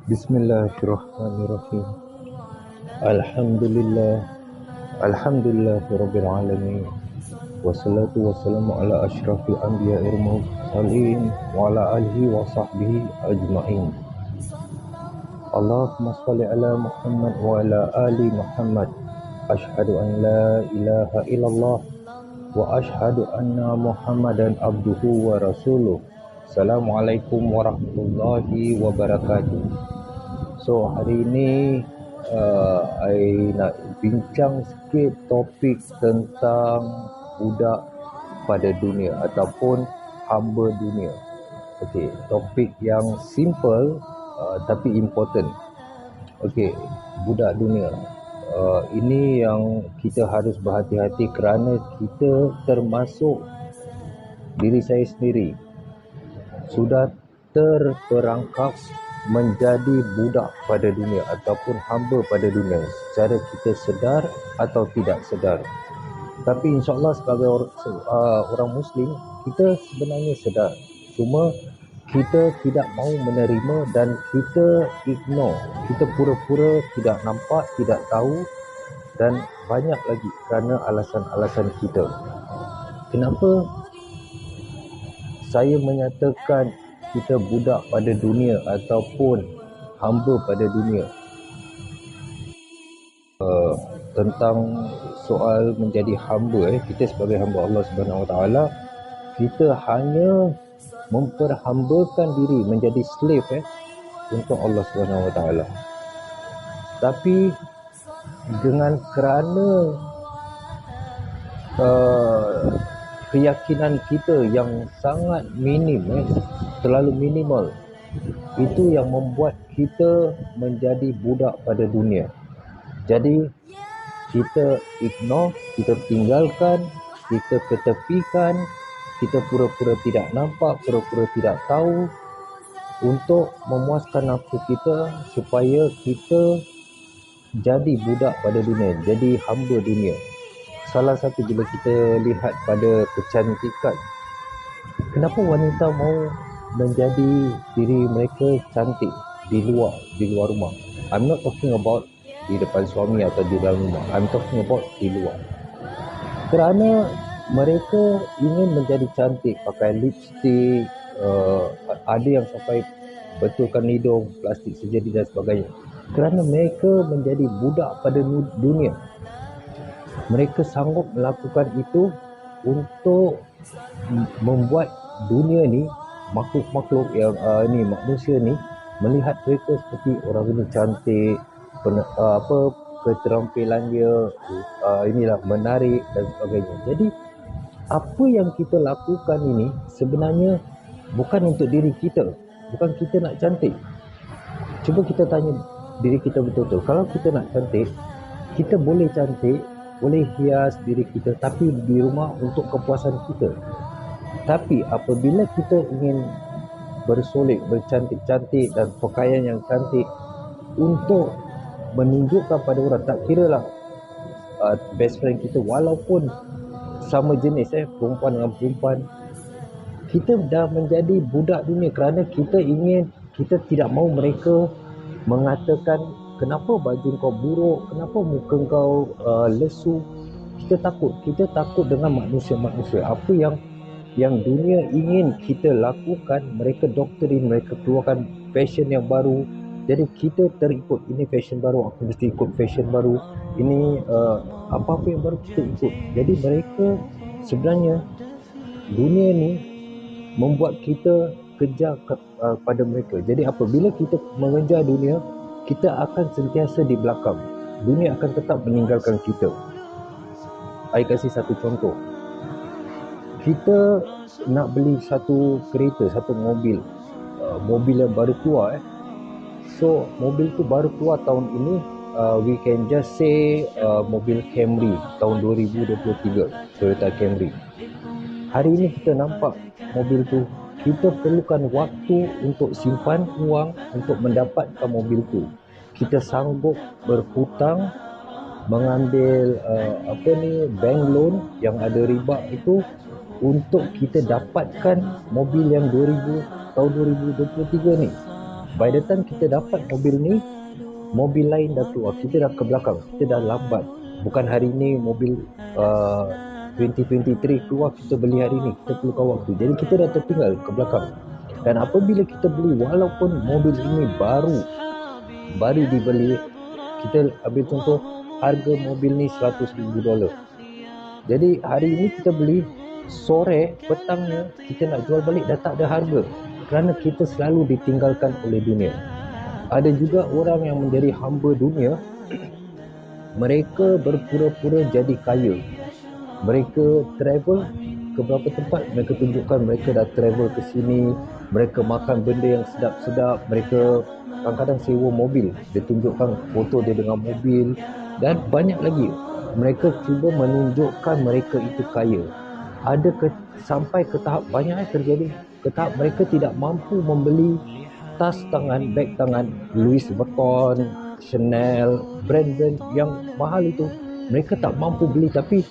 Bismillahirrahmanirrahim. Alhamdulillah. Alhamdulillahirabbil alamin. Wassalatu wassalamu ala asyrafil anbiya'ir mursalin wa ala alihi wa sahbihi ajma'in. Allahumma shalli ala Muhammad wa ala ali Muhammad. Asyhadu an la ilaha illallah wa asyhadu anna Muhammadan abduhu wa rasuluh. Assalamualaikum warahmatullahi wabarakatuh. So hari ini I nak bincang sikit topik tentang budak pada dunia ataupun hamba dunia. Okey, topik yang simple tapi important. Okey, budak dunia. Ini yang kita harus berhati-hati kerana kita termasuk diri saya sendiri sudah terperangkap menjadi budak pada dunia ataupun hamba pada dunia secara kita sedar atau tidak sedar. Tapi insyaAllah sebagai orang Muslim, kita sebenarnya sedar. Cuma kita tidak mahu menerima dan kita ignore. Kita pura-pura tidak nampak, tidak tahu dan banyak lagi kerana alasan-alasan kita. Kenapa saya menyatakan kita budak pada dunia ataupun hamba pada dunia? Tentang soal menjadi hamba, kita sebagai hamba Allah Subhanahu Wa Taala, kita hanya memperhambakan diri menjadi slave untuk Allah Subhanahu Wa Taala. Tapi dengan kerana keyakinan kita yang sangat minim, terlalu minimal, itu yang membuat kita menjadi budak pada dunia. Jadi kita ignore, kita tinggalkan, kita ketepikan, kita pura-pura tidak nampak, pura-pura tidak tahu untuk memuaskan nafsu kita supaya kita jadi budak pada dunia, jadi hamba dunia. Salah satu bila kita lihat pada kecantikan, kenapa wanita mau menjadi diri mereka cantik di luar rumah? I'm not talking about di depan suami atau di dalam rumah. I'm talking about di luar. Kerana mereka ingin menjadi cantik, pakai lipstick, ada yang sampai betulkan hidung, plastik surgery dan sebagainya. Kerana mereka menjadi budak pada dunia. Mereka sanggup melakukan itu untuk membuat dunia ni, makhluk-makhluk yang manusia ni melihat mereka seperti orang ini cantik, keterampilannya inilah menarik dan sebagainya. Jadi apa yang kita lakukan ini sebenarnya bukan untuk diri kita, bukan kita nak cantik. Cuba kita tanya diri kita betul-betul, kalau kita nak cantik, kita boleh cantik, boleh hias diri kita, tapi di rumah untuk kepuasan kita. Tapi apabila kita ingin bersolek, bercantik-cantik dan pakaian yang cantik untuk menunjukkan pada orang, tak kira lah best friend kita walaupun sama jenis, perempuan dengan perempuan, kita dah menjadi budak dunia kerana kita tidak mahu mereka mengatakan kenapa baju kau buruk, kenapa muka kau lesu. Kita takut dengan manusia-manusia. Apa yang dunia ingin kita lakukan, mereka doktrin, mereka keluarkan fashion yang baru. Jadi kita terikut, ini fashion baru, aku mesti ikut fashion baru. Ini apa-apa yang baru kita ikut. Jadi mereka sebenarnya, dunia ni membuat kita kejar pada mereka. Jadi apabila kita mengejar dunia, kita akan sentiasa di belakang. Dunia akan tetap meninggalkan kita. Saya kasih satu contoh. Kita nak beli satu kereta, satu mobil, mobil yang baru keluar. So mobil tu baru keluar tahun ini, we can just say mobil Camry tahun 2023, Toyota Camry. Hari ini kita nampak mobil tu, kita perlukan waktu untuk simpan uang untuk mendapatkan mobil tu. Kita sanggup berhutang, mengambil bank loan yang ada riba itu untuk kita dapatkan mobil yang tahun 2023 ni. By the time kita dapat mobil ni, mobil lain dah keluar, kita dah ke belakang, kita dah lambat. Bukan hari ni mobil 2023 keluar, kita beli hari ni, kita perlukan waktu. Jadi kita dah tertinggal ke belakang. Dan apabila kita beli, walaupun mobil ini baru dibeli, kita ambil contoh, harga mobil ni $100,000. Jadi hari ini kita beli, sore petangnya kita nak jual balik dah tak ada harga, kerana kita selalu ditinggalkan oleh dunia. Ada juga orang yang menjadi hamba dunia, mereka berpura-pura jadi kaya. Mereka travel ke beberapa tempat, mereka tunjukkan mereka dah travel ke sini, mereka makan benda yang sedap-sedap, mereka kadang-kadang sewa mobil, dia tunjukkan foto dia dengan mobil, dan banyak lagi. Mereka cuba menunjukkan mereka itu kaya. Sampai ke tahap, banyak yang terjadi ke tahap mereka tidak mampu membeli tas tangan, beg tangan Louis Vuitton, Chanel, brand-brand yang mahal itu mereka tak mampu beli, tapi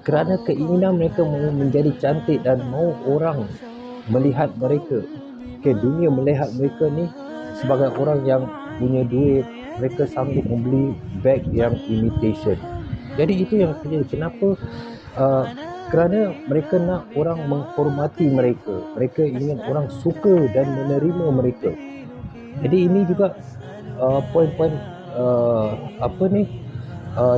kerana keinginan mereka mahu menjadi cantik dan mahu orang melihat mereka, dunia melihat mereka ni sebagai orang yang punya duit, mereka sanggup membeli beg yang imitation. Jadi itu yang terjadi. Kenapa? Kerana mereka nak orang menghormati mereka, mereka ingin orang suka dan menerima mereka. Jadi ini juga poin-poin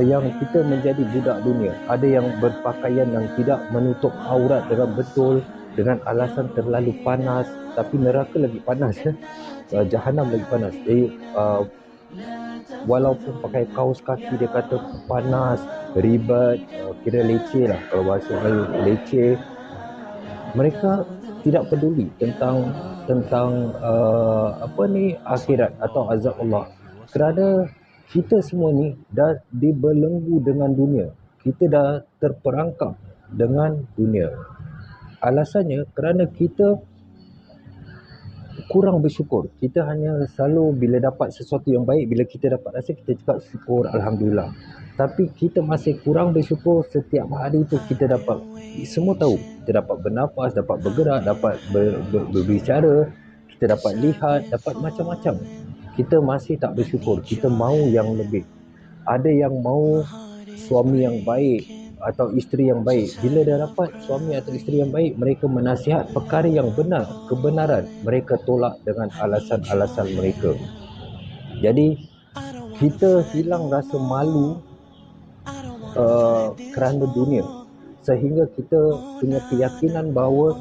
yang kita menjadi budak dunia. Ada yang berpakaian yang tidak menutup aurat dengan betul, dengan alasan terlalu panas, tapi neraka lagi panas, Jahanam lagi panas. Jadi walaupun pakai kaos kaki, dia kata panas, ribet, kira leceh lah, kalau bahasa Melayu leceh. Mereka tidak peduli tentang akhirat atau azab Allah, kerana kita semua ni dah dibelenggu dengan dunia. Kita dah terperangkap dengan dunia. Alasannya kerana kita kurang bersyukur. Kita hanya selalu bila dapat sesuatu yang baik, bila kita dapat rasa, kita cakap syukur, Alhamdulillah. Tapi kita masih kurang bersyukur. Setiap hari tu kita dapat, semua tahu, kita dapat bernafas, dapat bergerak, dapat berbicara, kita dapat lihat, dapat macam-macam. Kita masih tak bersyukur. Kita mahu yang lebih. Ada yang mahu suami yang baik atau isteri yang baik. Bila dah dapat suami atau isteri yang baik, mereka menasihat perkara yang benar, kebenaran, mereka tolak dengan alasan-alasan mereka. Jadi kita hilang rasa malu kerana dunia, sehingga kita punya keyakinan bahawa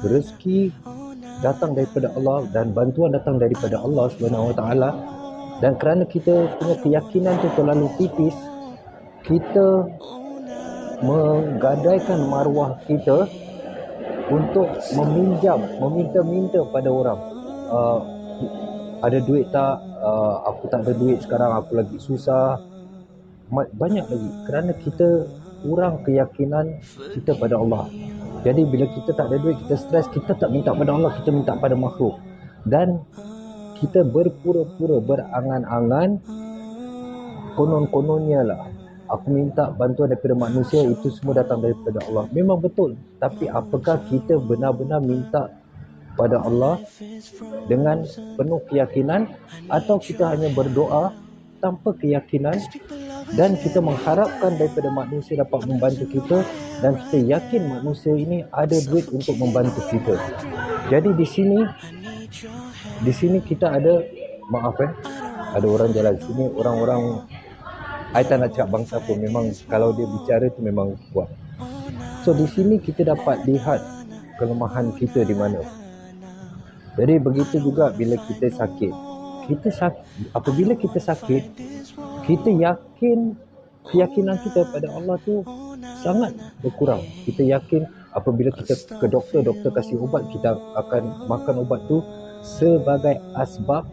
rezeki datang daripada Allah dan bantuan datang daripada Allah SWT. Dan kerana kita punya keyakinan tu terlalu tipis, kita menggadaikan maruah kita untuk meminta-minta pada orang. Ada duit tak? Aku tak ada duit sekarang, aku lagi susah. Banyak lagi, kerana kita kurang keyakinan kita pada Allah. Jadi bila kita tak ada duit, kita stres, kita tak minta pada Allah, kita minta pada makhluk. Dan kita berpura-pura, berangan-angan, konon-kononnya lah, aku minta bantuan daripada manusia, itu semua datang daripada Allah. Memang betul, tapi apakah kita benar-benar minta pada Allah dengan penuh keyakinan, atau kita hanya berdoa tanpa keyakinan dan kita mengharapkan daripada manusia dapat membantu kita, dan kita yakin manusia ini ada duit untuk membantu kita. Jadi di sini kita ada, ada orang jalan sini, orang-orang, I tak nak cakap bangsa pun, memang kalau dia bicara tu memang kuat. So di sini kita dapat lihat kelemahan kita di mana. Jadi begitu juga bila kita sakit. Apabila kita sakit, kita keyakinan kita pada Allah tu sangat berkurang. Kita yakin apabila kita ke doktor kasih ubat, kita akan makan ubat tu sebagai asbab,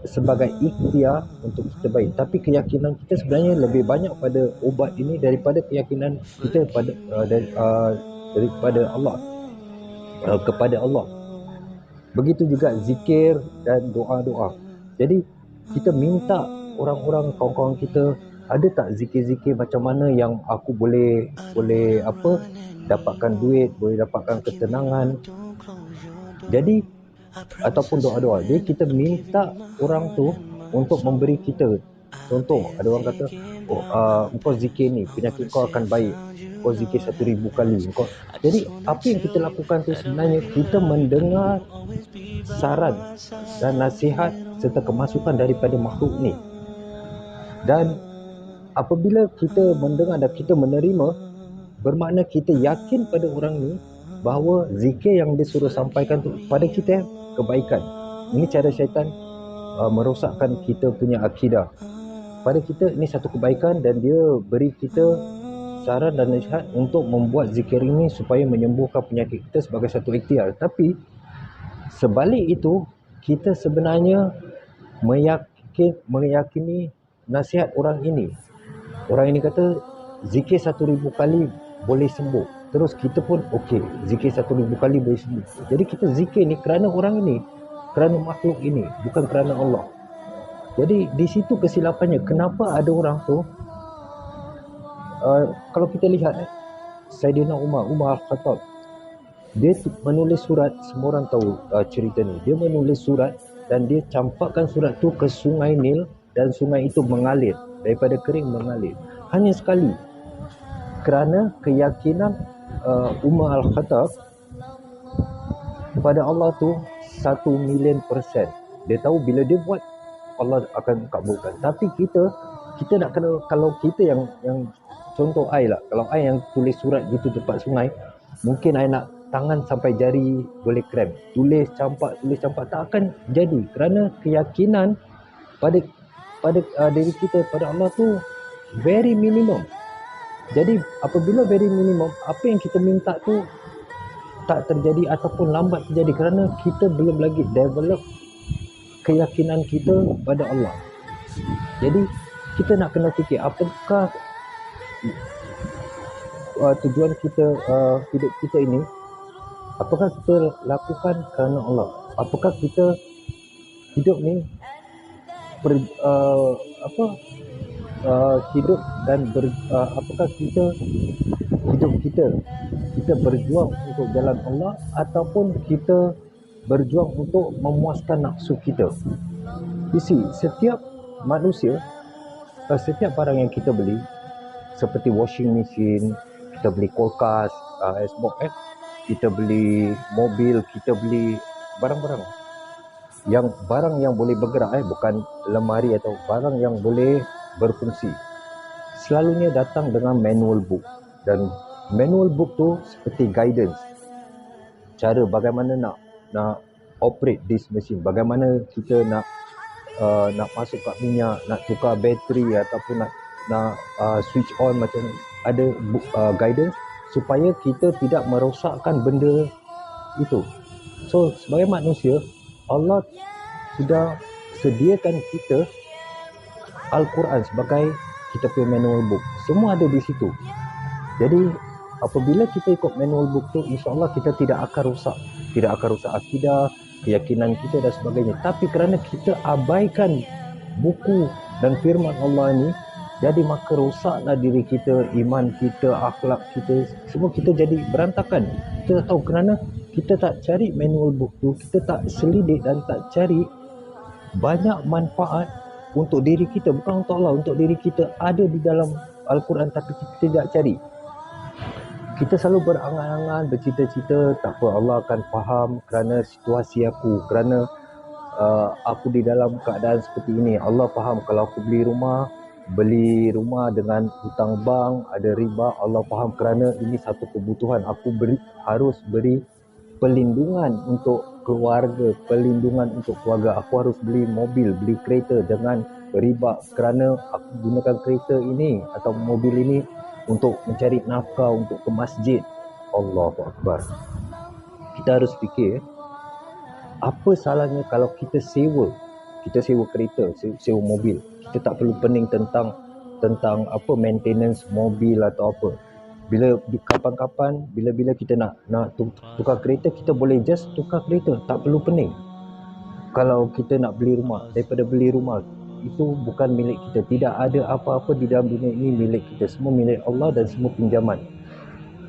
sebagai ikhtiar untuk kita baik. Tapi keyakinan kita sebenarnya lebih banyak pada ubat ini daripada keyakinan kita daripada Allah, kepada Allah. Begitu juga zikir dan doa-doa. Jadi kita minta orang-orang, kawan-kawan kita, ada tak zikir-zikir macam mana yang aku boleh dapatkan duit, boleh dapatkan ketenangan. Jadi ataupun doa-doa. Jadi kita minta orang tu untuk memberi kita. Contoh, ada orang kata, engkau zikir ni, penyakit kau akan baik. Kau zikir 1,000 kali. Jadi apa yang kita lakukan tu sebenarnya kita mendengar saran dan nasihat serta kemasukan daripada makhluk ni. Dan apabila kita mendengar dan kita menerima, bermakna kita yakin pada orang ni bahawa zikir yang dia suruh sampaikan tu pada kita kebaikan. Ini cara syaitan merosakkan kita punya akidah. Pada kita ini satu kebaikan dan dia beri kita saran dan nasihat untuk membuat zikir ini supaya menyembuhkan penyakit kita sebagai satu ikhtiar. Tapi sebalik itu, kita sebenarnya meyakini nasihat orang ini. Orang ini kata zikir 1,000 kali boleh sembuh. Terus kita pun okey, zikir 1,000 kali boleh sembuh. Jadi kita zikir ni kerana orang ini, kerana makhluk ini, bukan kerana Allah. Jadi di situ kesilapannya. Kenapa ada orang tu, kalau kita lihat Saidina Umar Al-Khattab, dia menulis surat, semua orang tahu cerita ni. Dia menulis surat dan dia campakkan surat tu ke sungai Nil dan sungai itu mengalir, daripada kering mengalir. Hanya sekali, kerana keyakinan Umar Al-Khattab pada Allah tu 1,000,000%. Dia tahu bila dia buat, Allah akan kabulkan. Tapi kita nak kena, kalau kita yang contoh I lah, kalau I yang tulis surat gitu dekat sungai, mungkin I nak tangan sampai jari boleh cramp. Tulis campak tak akan jadi, kerana keyakinan pada diri kita pada Allah tu very minimum. Jadi apabila very minimum, apa yang kita minta tu tak terjadi ataupun lambat terjadi kerana kita belum lagi develop keyakinan kita pada Allah. Jadi kita nak kena fikir apakah tujuan kita, hidup kita ini. Apakah kita lakukan kerana Allah? Apakah kita hidup ni hidup dan apakah kita berjuang untuk jalan Allah ataupun kita berjuang untuk memuaskan nafsu kita. You see, setiap manusia, setiap barang yang kita beli, seperti washing machine, kita beli kulkas, Xbox, kita beli mobil, kita beli barang-barang yang boleh bergerak, bukan lemari atau barang yang boleh berfungsi, selalunya datang dengan manual book. Dan manual book tu seperti guidance, cara bagaimana nak operate this machine, bagaimana kita nak masukkan minyak, nak tukar bateri ataupun nak switch on, macam ada guidance supaya kita tidak merosakkan benda itu. So sebagai manusia, Allah sudah sediakan kita Al-Quran sebagai kita punya manual book. Semua ada di situ. Jadi apabila kita ikut manual book tu, insya-Allah kita tidak akan rosak akidah, keyakinan kita dan sebagainya. Tapi kerana kita abaikan buku dan firman Allah ni, jadi maka rosaklah diri kita, iman kita, akhlak kita, semua kita jadi berantakan. Kita tak tahu kerana kita tak cari manual book tu, kita tak selidik dan tak cari banyak manfaat untuk diri kita, bukan untuk Allah, untuk diri kita ada di dalam Al-Quran, tapi kita tidak cari. Kita selalu berangan-angan, bercita-cita, tak apa, Allah akan faham kerana situasi aku, kerana aku di dalam keadaan seperti ini. Allah faham kalau aku beli rumah dengan hutang bank, ada riba. Allah faham kerana ini satu kebutuhan, aku harus beri pelindungan untuk keluarga, aku harus beli mobil, beli kereta dengan riba kerana aku gunakan kereta ini atau mobil ini untuk mencari nafkah, untuk ke masjid. Allahu Akbar. Kita harus fikir, apa salahnya kalau kita sewa kereta, sewa mobil. Kita tak perlu pening tentang maintenance mobil atau apa. Bila kapan-kapan, bila kita nak tukar kereta, kita boleh just tukar kereta, tak perlu pening. Kalau kita nak beli rumah, daripada beli rumah, itu bukan milik kita. Tidak ada apa-apa di dalam dunia ini milik kita. Semua milik Allah dan semua pinjaman.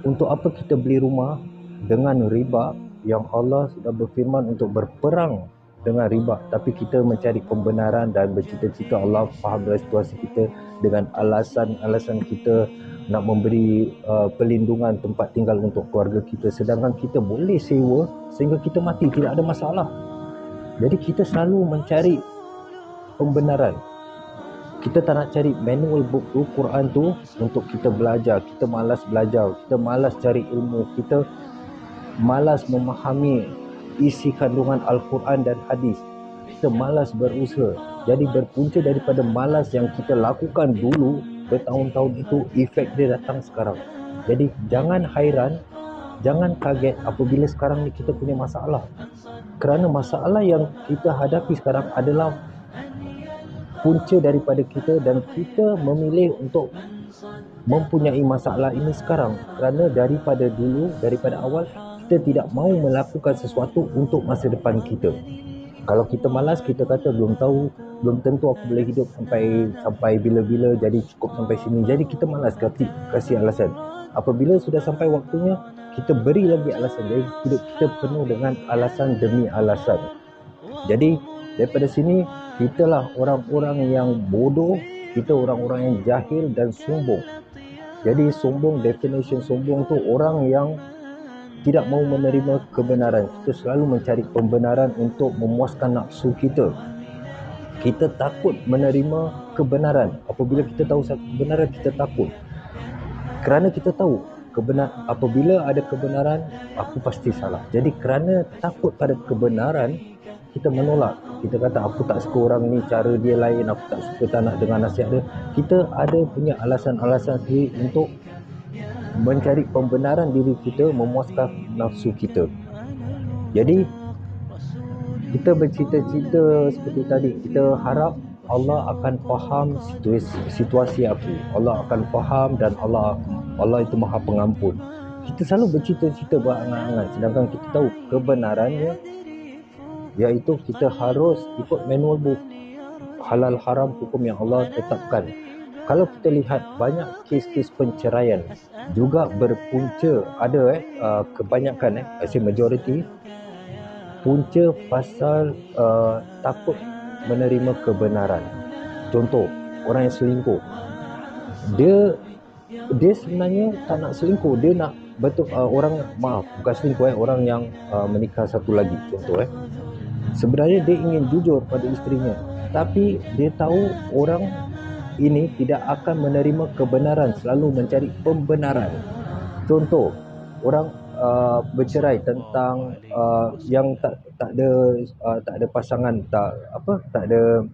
Untuk apa kita beli rumah dengan riba yang Allah sudah berfirman untuk berperang dengan riba, tapi kita mencari pembenaran dan bercita-cita Allah faham dengan situasi kita, dengan alasan kita nak memberi perlindungan tempat tinggal untuk keluarga kita, sedangkan kita boleh sewa sehingga kita mati, tidak ada masalah. Jadi kita selalu mencari pembenaran. Kita tak nak cari manual book tu, Quran tu untuk kita belajar. Kita malas belajar, kita malas cari ilmu, kita malas memahami isi kandungan Al-Quran dan hadis. Kita malas berusaha. Jadi berpunca daripada malas yang kita lakukan dulu bertahun-tahun itu, efek dia datang sekarang. Jadi jangan hairan, jangan kaget apabila sekarang ni kita punya masalah. Kerana masalah yang kita hadapi sekarang adalah punca daripada kita, dan kita memilih untuk mempunyai masalah ini sekarang kerana daripada dulu, daripada awal kita tidak mahu melakukan sesuatu untuk masa depan kita. Kalau kita malas, kita kata belum tahu, belum tentu aku boleh hidup sampai bila-bila, jadi cukup sampai sini. Jadi kita malas kasih alasan. Apabila sudah sampai waktunya, kita beri lagi alasan. Jadi hidup kita penuh dengan alasan demi alasan. Jadi daripada sini, kitalah orang-orang yang bodoh, kita orang-orang yang jahil dan sombong. Jadi sombong, definition sombong tu orang yang tidak mahu menerima kebenaran. Kita selalu mencari pembenaran untuk memuaskan nafsu kita. Kita takut menerima kebenaran. Apabila kita tahu satu kebenaran, kita takut. Kerana kita tahu apabila ada kebenaran, aku pasti salah. Jadi kerana takut pada kebenaran, kita menolak. Kita kata aku tak suka orang ni, cara dia lain, aku tak suka, tak nak dengar nasihat dia. Kita ada punya alasan-alasan sendiri untuk mencari pembenaran diri kita, memuaskan nafsu kita. Jadi kita bercita-cita seperti tadi, kita harap Allah akan faham situasi aku, Allah akan faham, dan Allah itu Maha Pengampun. Kita selalu bercita-cita berangan-angan, sedangkan kita tahu kebenarannya iaitu kita harus ikut manual book, halal haram hukum yang Allah tetapkan. Kalau kita lihat banyak kes-kes penceraian juga berpunca, ada kebanyakan I say majority, punca pasal takut menerima kebenaran. Contoh, orang yang selingkuh, dia sebenarnya tak nak selingkuh, dia nak bukan selingkuh, orang yang menikah satu lagi, contoh sebenarnya dia ingin jujur pada isterinya, tapi dia tahu orang ini tidak akan menerima kebenaran, selalu mencari pembenaran. Contoh, orang bercerai tentang yang tak ada pasangan, tak ada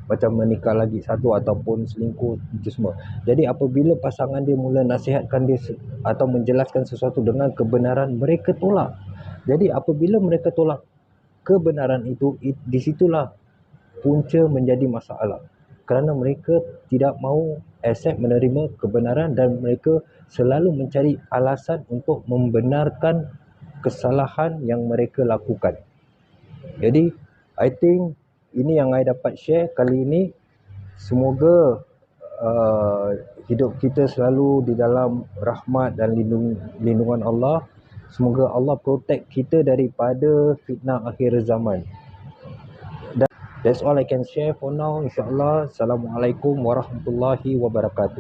macam menikah lagi satu ataupun selingkuh, itu semua. Jadi apabila pasangan dia mula nasihatkan dia atau menjelaskan sesuatu dengan kebenaran, mereka tolak. Jadi apabila mereka tolak kebenaran itu, di situlah punca menjadi masalah. Kerana mereka tidak mahu accept menerima kebenaran, dan mereka selalu mencari alasan untuk membenarkan kesalahan yang mereka lakukan. Jadi I think ini yang I dapat share kali ini. Semoga hidup kita selalu di dalam rahmat dan lindungan Allah. Semoga Allah protect kita daripada fitnah akhir zaman. That's all I can share for now, insyaAllah. Assalamualaikum warahmatullahi wabarakatuh.